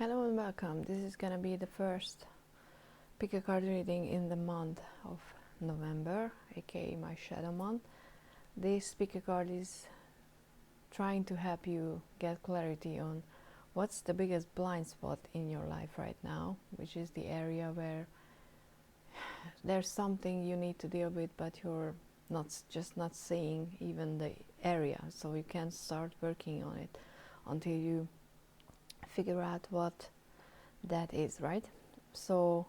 Hello and welcome. This is gonna be the first pick a card reading in the month of November, aka my shadow month. This pick a card is trying to help you get clarity on what's the biggest blind spot in your life right now, which is the area where there's something you need to deal with, but you're not seeing even the area, so you can start working on it until you figure out what that is, right? So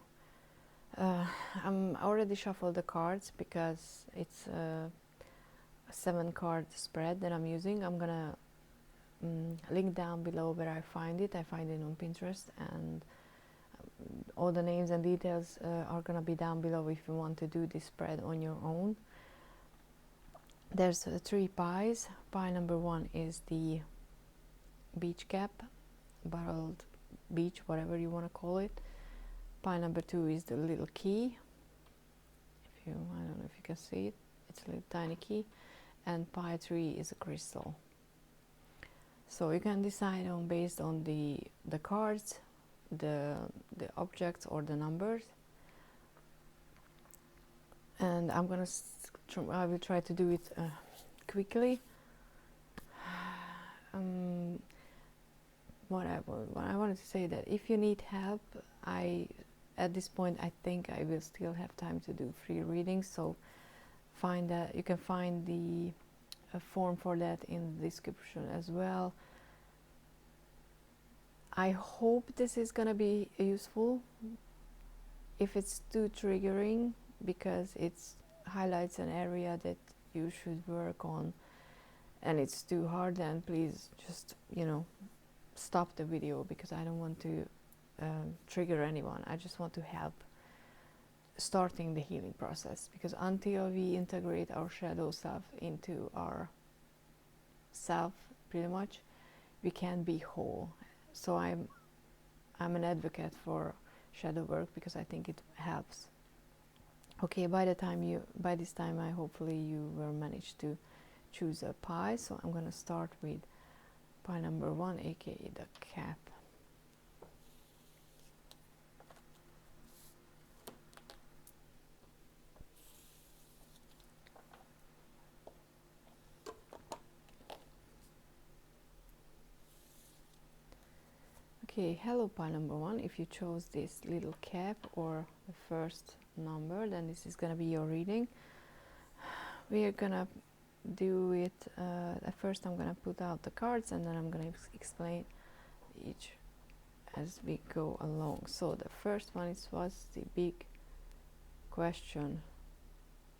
I'm already shuffled the cards because it's a 7-card spread that I'm using. I'm gonna link down below where I find it. I find it on Pinterest, and all the names and details are gonna be down below if you want to do this spread on your own. There's 3 pies. Pie number 1 is the beach cap, barreled beach, whatever you want to call it. Pie number 2 is the little key. I don't know if you can see it. It's a little tiny key. And pie 3 is a crystal. So you can decide on based on the cards, the objects or the numbers. And I will try to do it quickly. What I wanted to say that if you need help, at this point I think I will still have time to do free readings, so you can find the form for that in the description as well. I hope this is gonna be useful. If it's too triggering because it highlights an area that you should work on and it's too hard, then please just stop the video, because I don't want to trigger anyone. I just want to help starting the healing process, because until we integrate our shadow self into our self, pretty much, we can't be whole. So I'm an advocate for shadow work because I think it helps. Okay, by this time hopefully you will manage to choose a pie. So I'm going to start with pie number 1, aka the cap. Okay, hello pie number 1. If you chose this little cap or the first number, then this is gonna be your reading. We are gonna do it at first. I'm gonna put out the cards and then I'm gonna explain each as we go along. So the first one was the big question,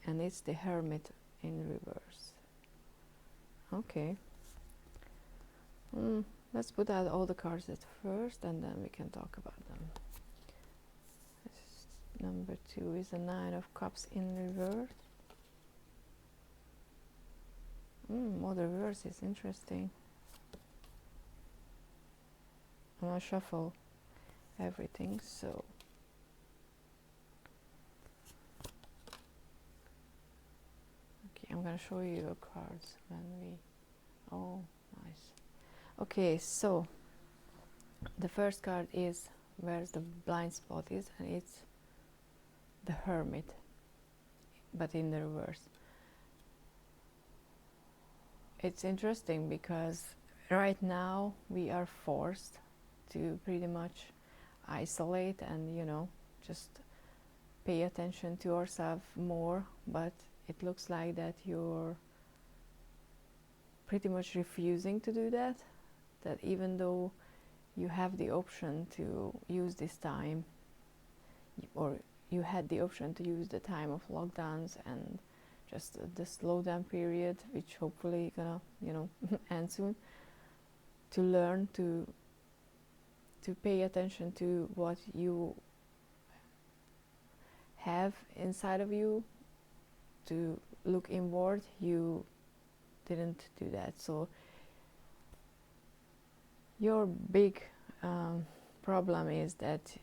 and it's the Hermit in reverse. Okay. Let's put out all the cards at first and then we can talk about them. Number 2 is the 9 of Cups in reverse. More the reverse is interesting. I'm gonna shuffle everything, so okay, I'm gonna show you your cards when we nice. Okay, so the first card is where's the blind spot is, and it's the Hermit, but in the reverse. It's interesting because right now we are forced to pretty much isolate and just pay attention to ourselves more, but it looks like that you're pretty much refusing to do that even though you have the option to use this time, or you had the option to use the time of lockdowns and just the slowdown period, which hopefully gonna end soon, to learn to pay attention to what you have inside of you, to look inward. You didn't do that, so your big problem is that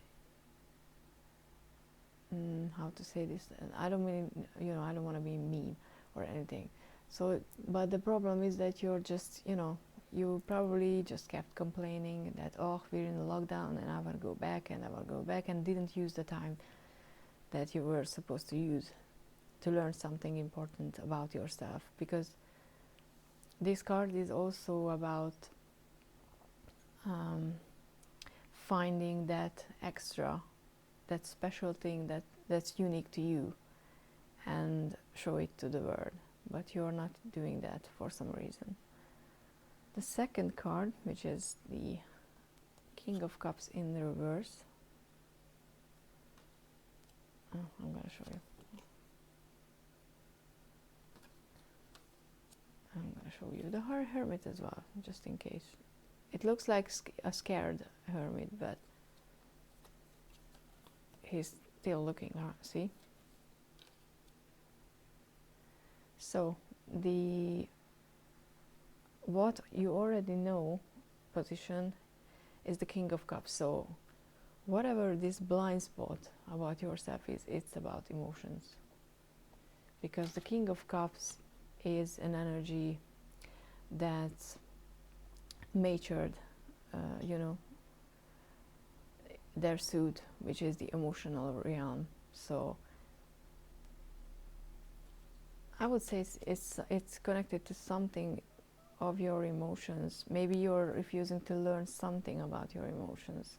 how to say this, I don't mean I don't want to be mean or anything, so but the problem is that you're just you probably just kept complaining that, oh, we're in a lockdown and I want to go back and I want to go back, and didn't use the time that you were supposed to use to learn something important about yourself. Because this card is also about finding that extra, that special thing that's unique to you, and show it to the world. But you're not doing that for some reason. The second card, which is the King of Cups in the reverse. Oh, I'm going to show you. I'm going to show you the Hermit as well, just in case. It looks like a scared hermit, but he's still looking, see? So what you already know position is the King of Cups. So whatever this blind spot about yourself is, it's about emotions. Because the King of Cups is an energy that's matured, their suit, which is the emotional realm. So I would say it's connected to something of your emotions. Maybe you're refusing to learn something about your emotions,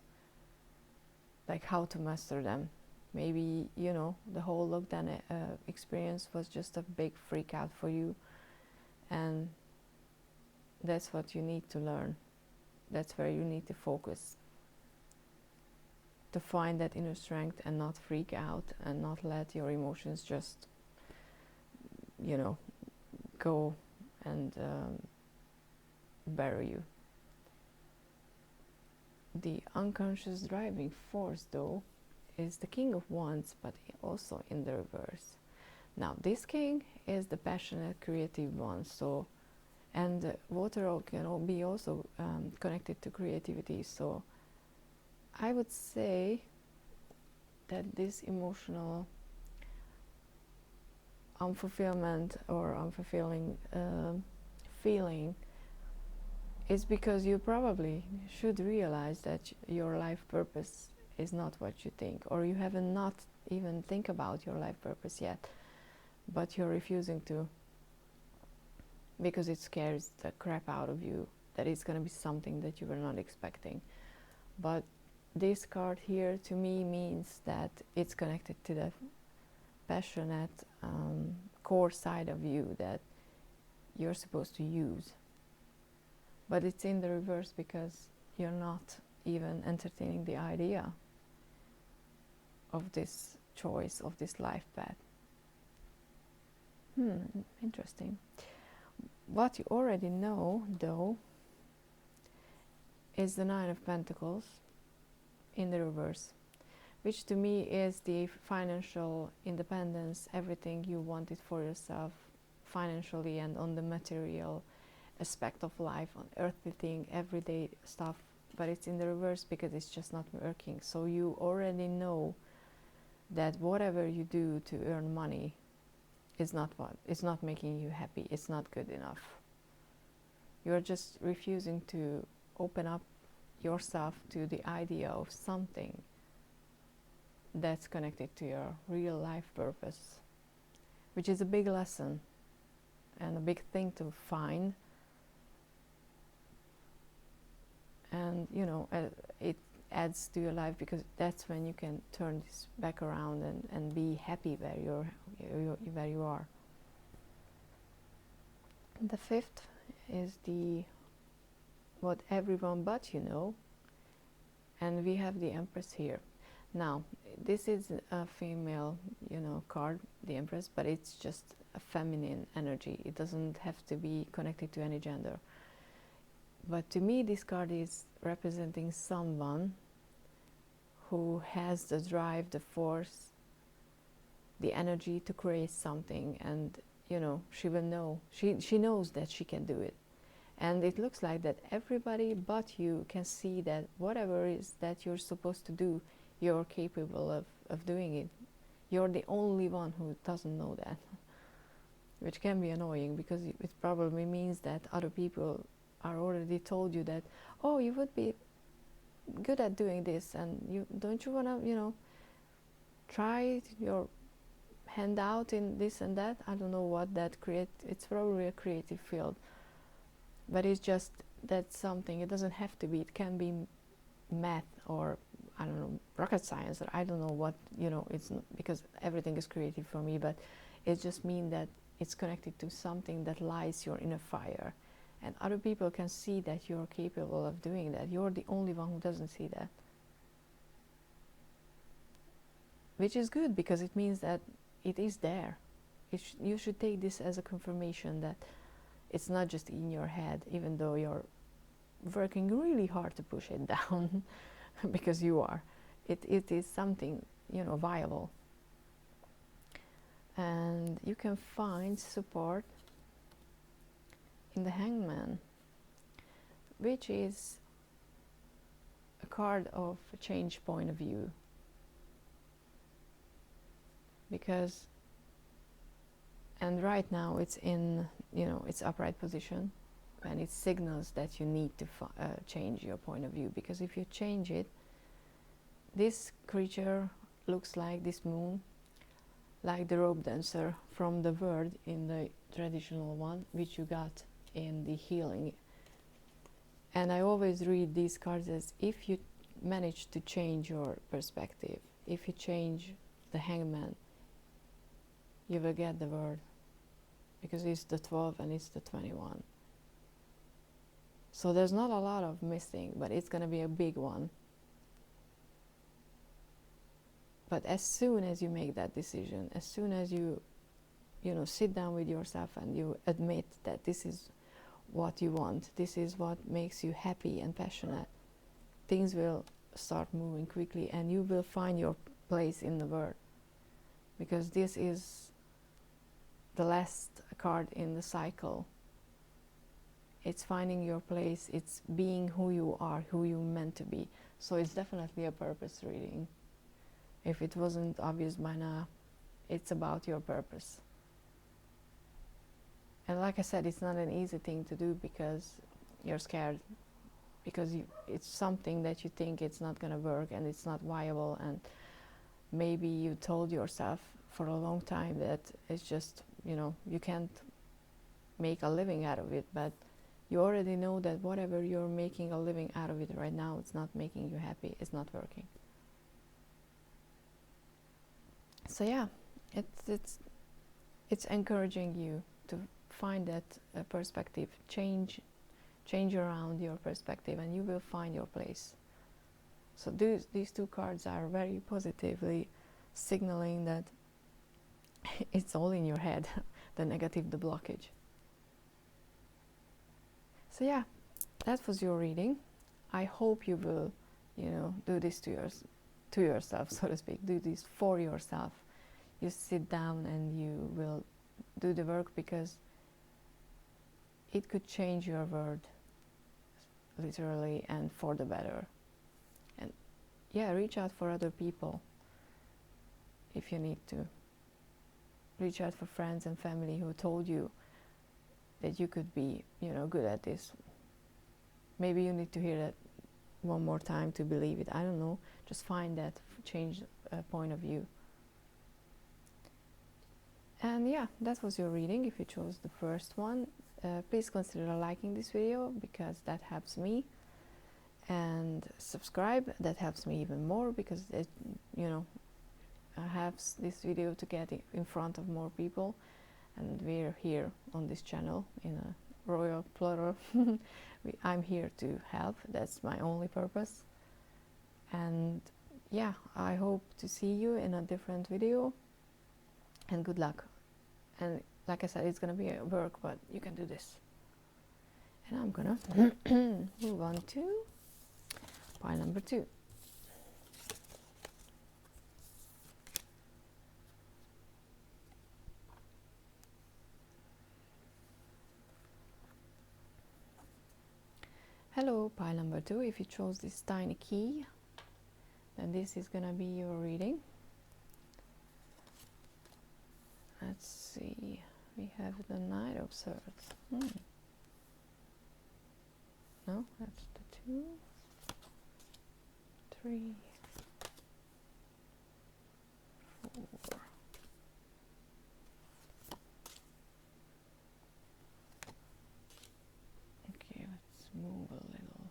like how to master them. Maybe, the whole lockdown experience was just a big freak out for you, and that's what you need to learn. That's where you need to focus, to find that inner strength and not freak out and not let your emotions just, go and bury you. The unconscious driving force, though, is the King of Wands, but also in the reverse. Now, this king is the passionate, creative one. So, and water can be also connected to creativity. So, I would say that this emotional unfulfillment or unfulfilling feeling is because you probably should realize that your life purpose is not what you think, or you haven't not even think about your life purpose yet, but you're refusing to because it scares the crap out of you that it's going to be something that you were not expecting. But this card here to me means that it's connected to the passionate core side of you that you're supposed to use. But it's in the reverse because you're not even entertaining the idea of this choice, of this life path. Interesting. What you already know, though, is the Nine of Pentacles in the reverse, which to me is the financial independence, everything you wanted for yourself financially and on the material aspect of life, on earthly thing, everyday stuff, but it's in the reverse because it's just not working. So you already know that whatever you do to earn money is not making you happy, it's not good enough. You're just refusing to open up yourself to the idea of something that's connected to your real life purpose, which is a big lesson and a big thing to find. And it adds to your life because that's when you can turn this back around and be happy where you are. The fifth is what everyone but you know, and we have the Empress here. Now, this is a female, card, the Empress, but it's just a feminine energy. It doesn't have to be connected to any gender. But to me, this card is representing someone who has the drive, the force, the energy to create something, and she will know. She knows that she can do it. And it looks like that everybody but you can see that whatever it is that you're supposed to do, you're capable of doing it. You're the only one who doesn't know that, which can be annoying because it probably means that other people are already told you that, oh, you would be good at doing this, and you don't you want to, you know, try your hand out in this and that. I don't know what that it's probably a creative field, but it's just that's something. It doesn't have to be. It can be math, or I don't know, rocket science, or I don't know what, you know. It's not, because everything is creative for me, but it just means that it's connected to something that lights your inner fire, and other people can see that you're capable of doing that. You're the only one who doesn't see that, which is good, because it means that it is there. You should take this as a confirmation that it's not just in your head, even though you're working really hard to push it down, because you are. It is something, you know, viable. And you can find support in the Hangman, which is a card of a change point of view. Because, and right now it's in, you know, its upright position, and it signals that you need to change your point of view, because if you change it, this creature looks like this moon, like the rope dancer from the word in the traditional one, which you got in the healing. And I always read these cards as, if you manage to change your perspective, if you change the Hangman, you will get the word, because it's the 12 and it's the 21. So there's not a lot of missing, but it's going to be a big one. But as soon as you make that decision, as soon as you know, sit down with yourself and you admit that this is what you want, this is what makes you happy and passionate, things will start moving quickly, and you will find your place in the world. Because this is the last card in the cycle. It's finding your place, it's being who you are, who you're meant to be. So it's definitely a purpose reading. If it wasn't obvious by now, it's about your purpose. And like I said, it's not an easy thing to do, because you're scared, because it's something that you think it's not going to work and it's not viable, and maybe you told yourself for a long time that it's just, you know, you can't make a living out of it, but you already know that whatever you're making a living out of it right now, it's not making you happy, it's not working. So yeah, it's encouraging you to find that perspective, change around your perspective, and you will find your place. So these two cards are very positively signaling that it's all in your head, the negative, the blockage. So yeah, that was your reading. I hope you will, you know, do this to yourself, so to speak. Do this for yourself. You sit down and you will do the work, because it could change your world, literally, and for the better. And yeah, reach out for other people if you need to. Reach out for friends and family who told you that you could be, you know, good at this. Maybe you need to hear that one more time to believe it. I don't know. Just find that change point of view. And yeah, that was your reading. If you chose the first one, please consider liking this video, because that helps me, and subscribe. That helps me even more, because it, you know, helps this video to get in front of more people. And we're here on this channel in a royal plural. I'm here to help. That's my only purpose. And yeah, I hope to see you in a different video, and good luck. And like I said, it's gonna be a work, but you can do this. And I'm gonna move on to pile number 2. Hello, pile number 2. If you chose this tiny key, then this is gonna be your reading. Let's see, we have the Knight of Swords. No, that's the 2, 3, 4. Okay, let's move a little.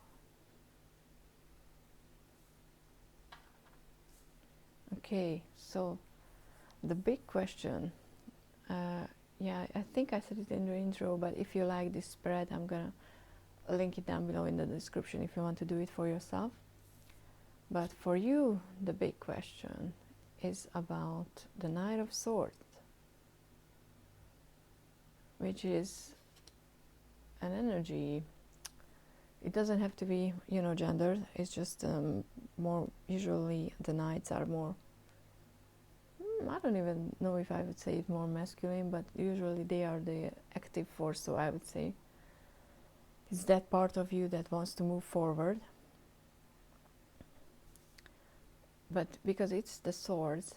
Okay, so the big question, yeah, I think I said it in the intro, but if you like this spread, I'm gonna link it down below in the description if you want to do it for yourself. But for you, the big question is about the Knight of Swords, which is an energy. It doesn't have to be, gendered. It's just more, usually the knights are more, I don't even know if I would say it more masculine, but usually they are the active force. So I would say it's that part of you that wants to move forward. But because it's the swords,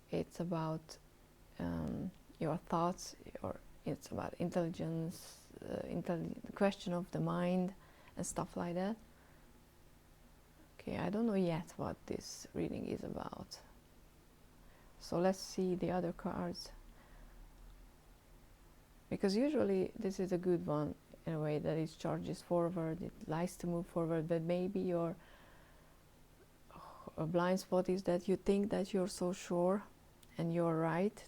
it's about your thoughts, it's about intelligence, the question of the mind and stuff like that. Okay, I don't know yet what this reading is about. So let's see the other cards. Because usually this is a good one in a way that it charges forward, it likes to move forward, but maybe your blind spot is that you think that you're so sure and you're right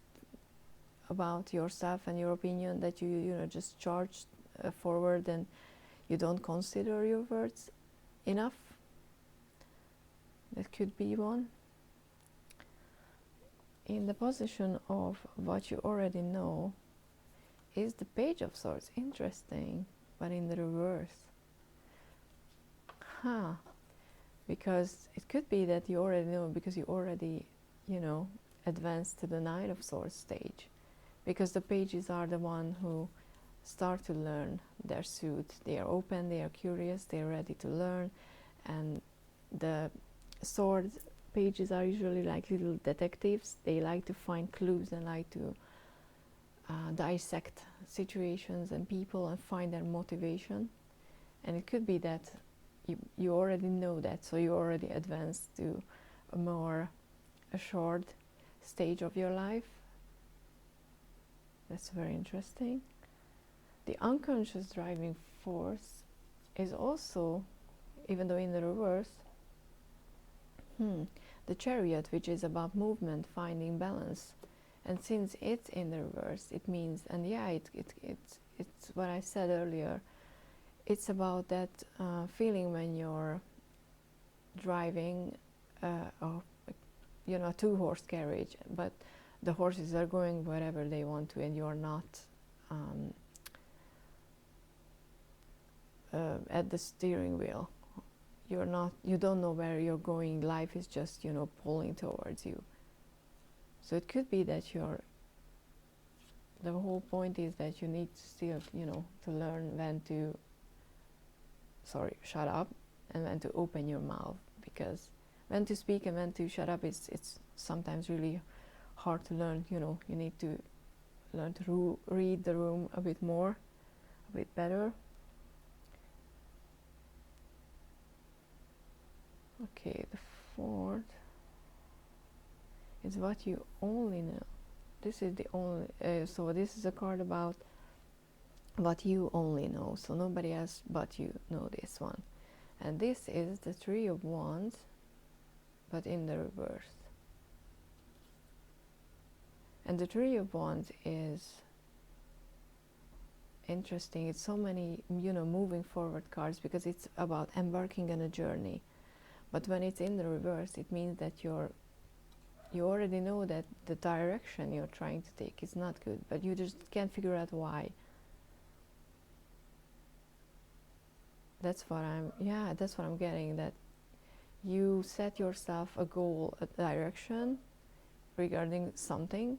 about yourself and your opinion that you just charge forward and you don't consider your words enough. That could be one. In the position of what you already know is the Page of Swords. Interesting, but in the reverse. Because it could be that you already know, because you already, advanced to the Knight of Swords stage. Because the pages are the one who start to learn their suit. They are open, they are curious, they are ready to learn. And the sword pages are usually like little detectives. They like to find clues and like to dissect situations and people and find their motivation. And it could be that you already know that, so you already advanced to a more assured stage of your life. That's very interesting. The unconscious driving force is also, even though in the reverse, the Chariot, which is about movement, finding balance. And since it's in the reverse, it means, and yeah, it's what I said earlier, it's about that feeling when you're driving a two-horse carriage, but the horses are going wherever they want to, and you're not at the steering wheel. You don't know where you're going. Life is just, pulling towards you. So it could be that the whole point is that you need to still, to learn when to, shut up, and when to open your mouth, because when to speak and when to shut up, it's sometimes really hard to learn. You need to learn to read the room a bit more, a bit better. Okay, the fourth is what you only know. This is the only, so this is a card about what you only know, so nobody else but you know this one. And this is the Three of Wands, but in the reverse. And the Three of Wands is interesting. It's so many, moving forward cards, because it's about embarking on a journey. But when it's in the reverse, it means that you already know that the direction you're trying to take is not good, but you just can't figure out why. That's what I'm getting, that you set yourself a goal, a direction regarding something,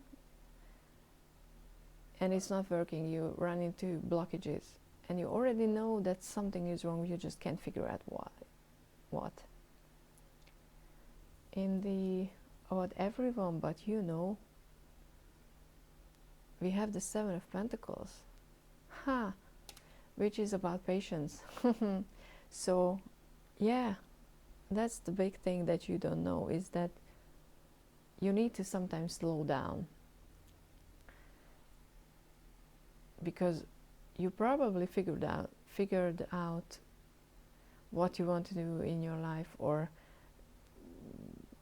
and it's not working. You run into blockages, and you already know that something is wrong, you just can't figure out what. In the about everyone but we have the Seven of Pentacles, which is about patience. So yeah, that's the big thing that you don't know, is that you need to sometimes slow down, because you probably figured out what you want to do in your life, or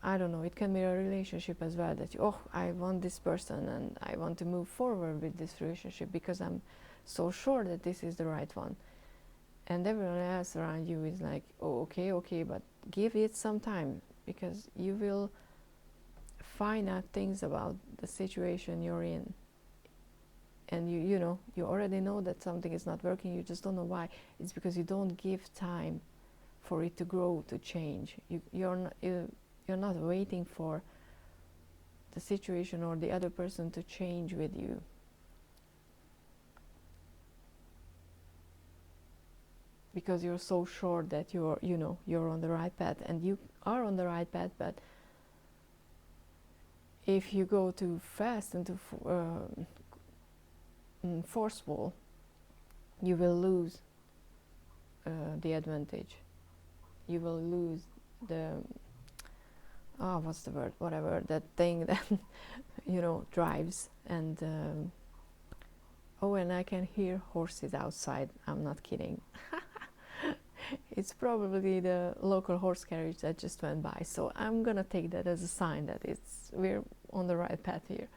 I don't know, it can be a relationship as well, that you, oh, I want this person and I want to move forward with this relationship because I'm so sure that this is the right one. And everyone else around you is like, oh, okay, but give it some time, because you will find out things about the situation you're in. And you know, you already know that something is not working, you just don't know why. It's because you don't give time for it to grow, to change. You're not waiting for the situation or the other person to change with you. Because you're so sure that you're on the right path, and you are on the right path. But if you go too fast and too forceful, you will lose the advantage. You will lose the what's the word? Whatever, that thing that drives. And and I can hear horses outside. I'm not kidding. It's probably the local horse carriage that just went by. So I'm gonna take that as a sign that we're on the right path here.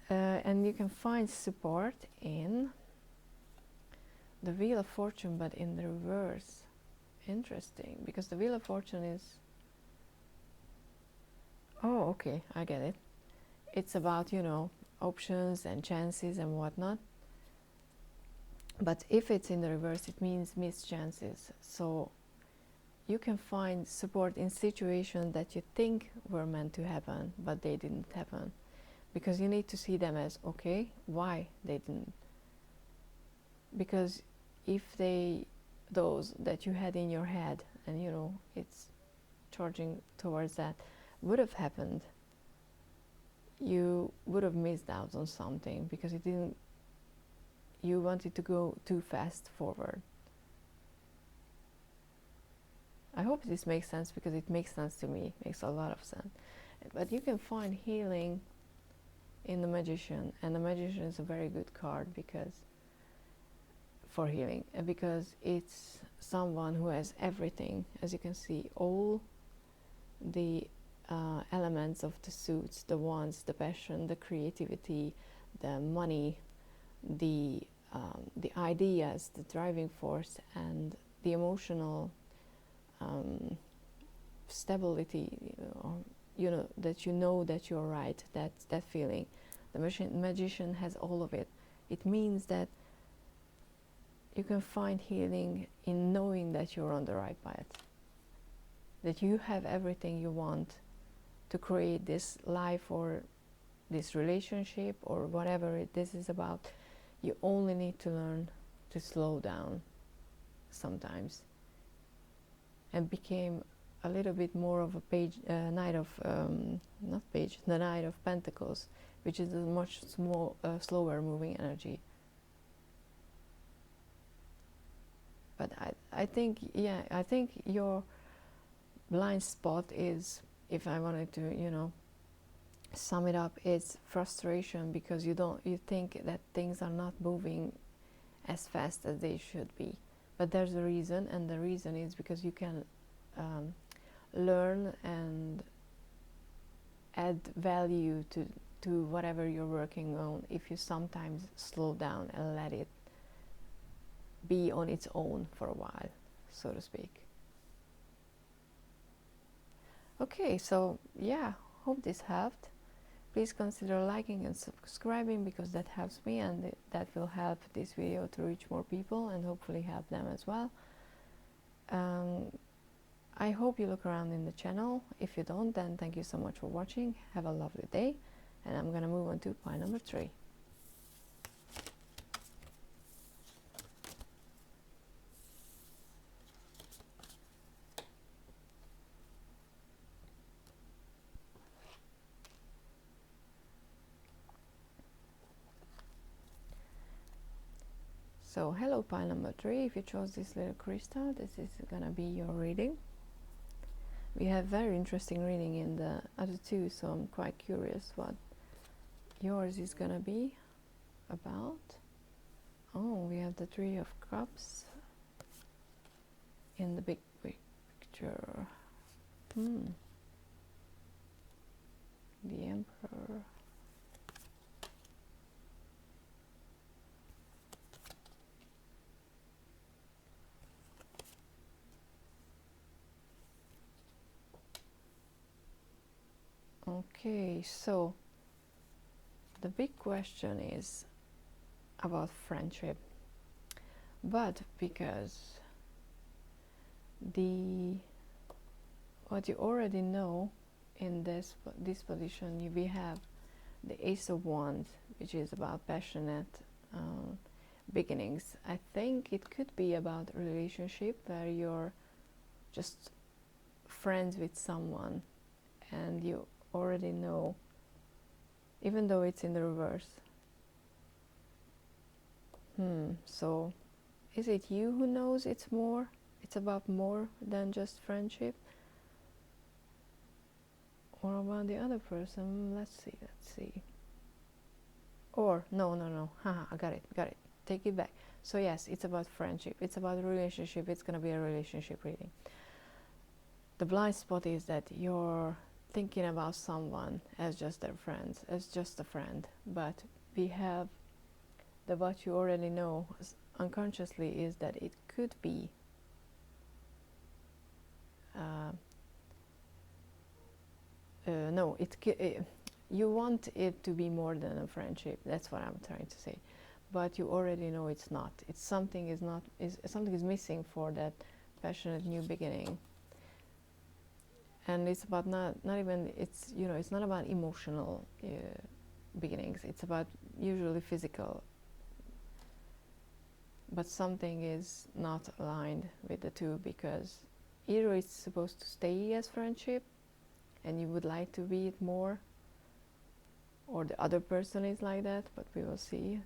And you can find support in the Wheel of Fortune, but in the reverse. Interesting, because the Wheel of Fortune is... Oh, okay, I get it. It's about, options and chances and whatnot. But if it's in the reverse, it means missed chances. So you can find support in situations that you think were meant to happen, but they didn't happen. Because you need to see them as, okay, why they didn't. Because if those that you had in your head, and it's charging towards that, would have happened, you would have missed out on something, because you wanted to go too fast forward. I hope this makes sense, because it makes sense to me. It makes a lot of sense. But you can find healing in the Magician, and the Magician is a very good card for healing, because it's someone who has everything. As you can see, all the elements of the suits, the wants, the passion, the creativity, the money, the ideas, the driving force, and the emotional stability, that that you're right, that feeling. The Magician has all of it. It means that you can find healing in knowing that you're on the right path, that you have everything you want to create this life or this relationship or whatever this is about. You only need to learn to slow down sometimes, and became a little bit more of a the Knight of Pentacles, which is a much slower moving energy. But I think your blind spot is, if I wanted to, sum it up, it's frustration, because you think that things are not moving as fast as they should be. But there's a reason, and the reason is because you can learn and add value to whatever you're working on if you sometimes slow down and let it be on its own for a while, so to speak. Okay, so yeah, hope this helped. Please consider liking and subscribing, because that helps me, and that will help this video to reach more people and hopefully help them as well. I hope you look around in the channel. If you don't, then thank you so much for watching. Have a lovely day, and I'm gonna move on to pile number 3. So hello, pile number 3. If you chose this little crystal, this is gonna be your reading. We have very interesting reading in the other two, so I'm quite curious what yours is gonna be about. Oh, we have the Three of Cups in the big picture. The Emperor. Okay, so the big question is about friendship, but because what you already know in this position, we have the Ace of Wands, which is about passionate beginnings. I think it could be about a relationship where you're just friends with someone and you already know, even though it's in the reverse. So is it you who knows it's about more than just friendship, or about the other person? Let's see. Or no, haha, I got it, take it back. So yes, it's about friendship, it's about a relationship, it's gonna be a relationship reading. The blind spot is that you're thinking about someone as just their friends, as just a friend, but we have what you already know unconsciously is that it could be you want it to be more than a friendship. That's what I'm trying to say, but you already know it's not. It's something is missing for that passionate new beginning. And it's about not even it's not about emotional beginnings. It's about usually physical, but something is not aligned with the two, because either it's supposed to stay as friendship and you would like to be it more, or the other person is like that, but we will see.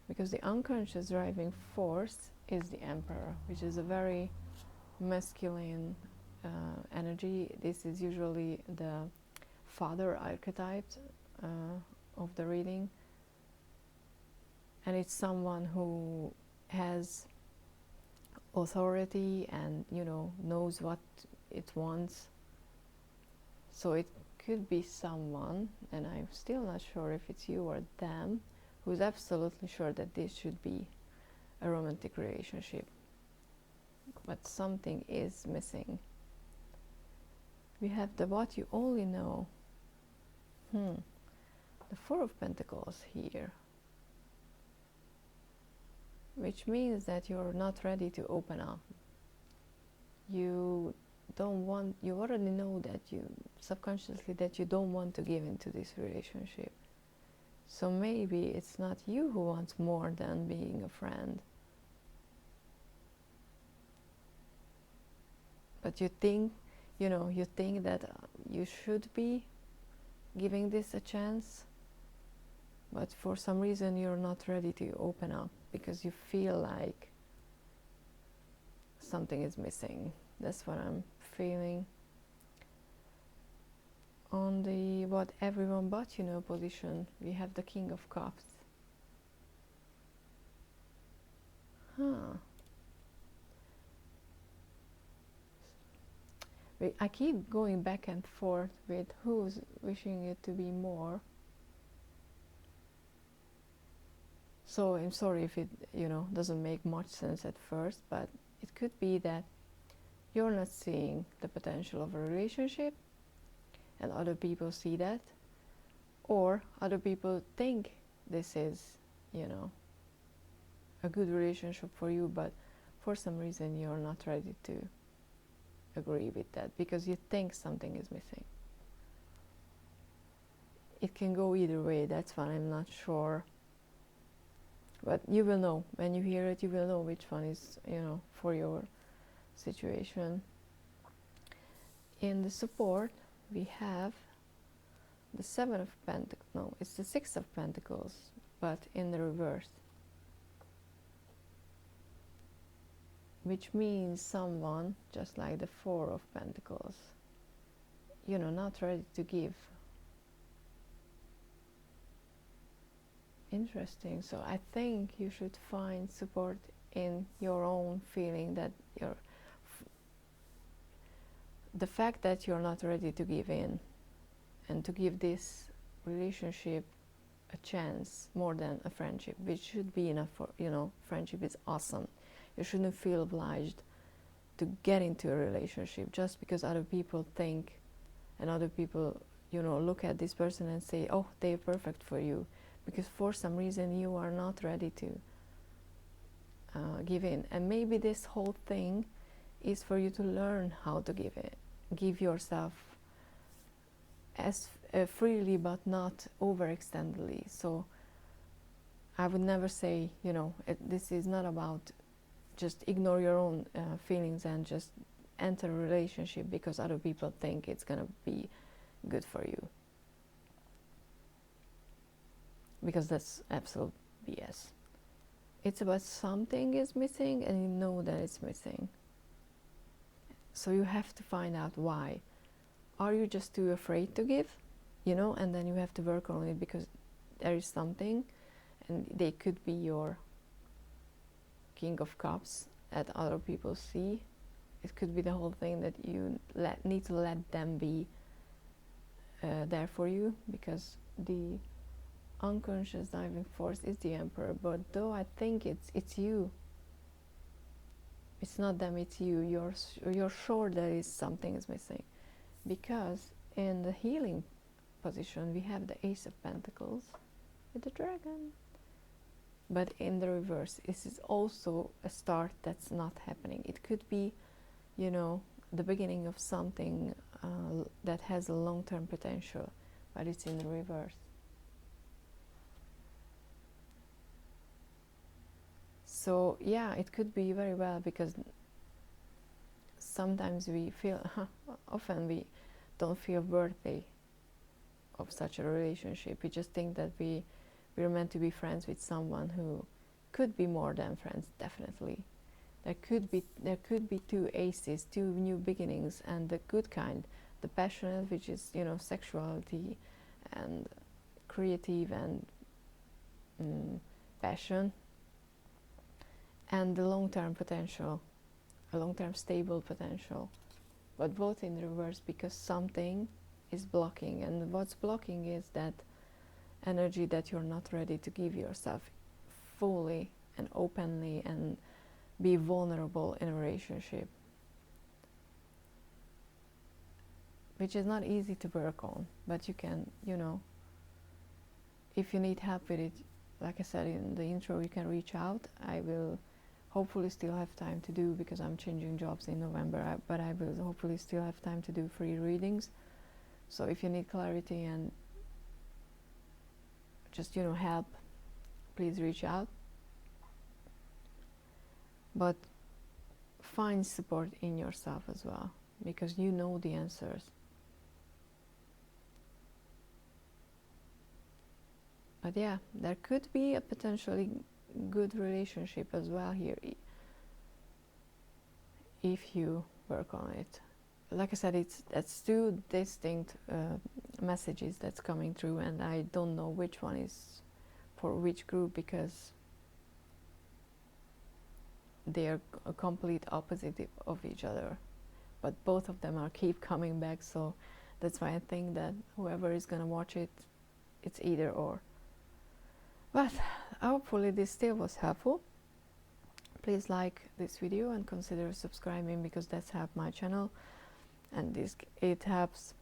Because the unconscious driving force is the Emperor, which is a very masculine energy. This is usually the father archetype of the reading, and it's someone who has authority and knows what it wants. So it could be someone, and I'm still not sure if it's you or them, who's absolutely sure that this should be a romantic relationship, but something is missing. We have the what you only know. The Four of Pentacles here, which means that you're not ready to open up. You already know that subconsciously that you don't want to give into this relationship. So maybe it's not you who wants more than being a friend, but you think that you should be giving this a chance, but for some reason you're not ready to open up because you feel like something is missing. That's what I'm feeling. On the what everyone but you know position, we have the King of Cups. I keep going back and forth with who's wishing it to be more. So I'm sorry if it doesn't make much sense at first, but it could be that you're not seeing the potential of a relationship and other people see that, or other people think this is a good relationship for you, but for some reason you're not ready to agree with that because you think something is missing. It can go either way, that's why I'm not sure, but you will know when you hear it. You will know which one is for your situation. In the support we have the Seven of Pentacles. No, it's the Six of Pentacles, but in the reverse. which means someone, just like the Four of Pentacles, not ready to give. Interesting. So I think you should find support in your own feeling that the fact that you're not ready to give in and to give this relationship a chance more than a friendship, which should be enough for, friendship is awesome. You shouldn't feel obliged to get into a relationship just because other people think and other people, look at this person and say, oh, they're perfect for you, because for some reason you are not ready to give in. And maybe this whole thing is for you to learn how to give yourself as freely but not overextendedly. So I would never say, this is not about just ignore your own feelings and just enter a relationship because other people think it's going to be good for you, because that's absolute BS. It's about something is missing and you know that it's missing. So you have to find out why. Are you just too afraid to give? And then you have to work on it because there is something, and they could be your King of Cups that other people see. It could be the whole thing that you need to let them be there for you, because the unconscious driving force is the Emperor. But though I think it's you. It's not them, it's you. You're sure there is something is missing, because in the healing position we have the Ace of Pentacles with the dragon. But in the reverse, this is also a start that's not happening. It could be, the beginning of something that has a long-term potential, but it's in the reverse. So yeah, it could be very well, because sometimes we feel, often we don't feel worthy of such a relationship. We just think that we're meant to be friends with someone who could be more than friends. Definitely, there could be two aces, two new beginnings, and the good kind, the passionate, which is sexuality and creative and passion, and the long-term potential, a long-term stable potential, but both in reverse, because something is blocking. And what's blocking is that energy that you're not ready to give yourself fully and openly and be vulnerable in a relationship, which is not easy to work on, but you can, if you need help with it, like I said in the intro, you can reach out. I will hopefully still have time to do, because I'm changing jobs in November, but I will hopefully still have time to do free readings. So if you need clarity and just help, please reach out. But find support in yourself as well, because you know the answers. But yeah, there could be a potentially good relationship as well here if you work on it. Like I said, that's two distinct messages that's coming through, and I don't know which one is for which group, because they are a complete opposite of each other, but both of them are keep coming back. So that's why I think that whoever is gonna watch it, it's either or. But hopefully this still was helpful. Please like this video and consider subscribing, because that's helped my channel, and it helps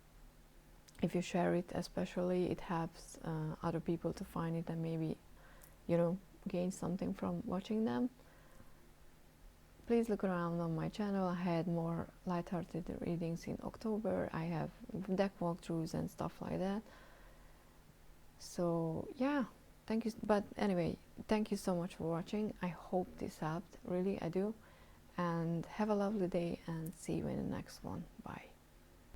if you share it. Especially it helps other people to find it and maybe gain something from watching them. Please look around on my channel. I had more lighthearted readings in October. I have deck walkthroughs and stuff like that. So yeah, thank you. But anyway, thank you so much for watching. I hope this helped. Really, I do. And have a lovely day, and see you in the next one. Bye.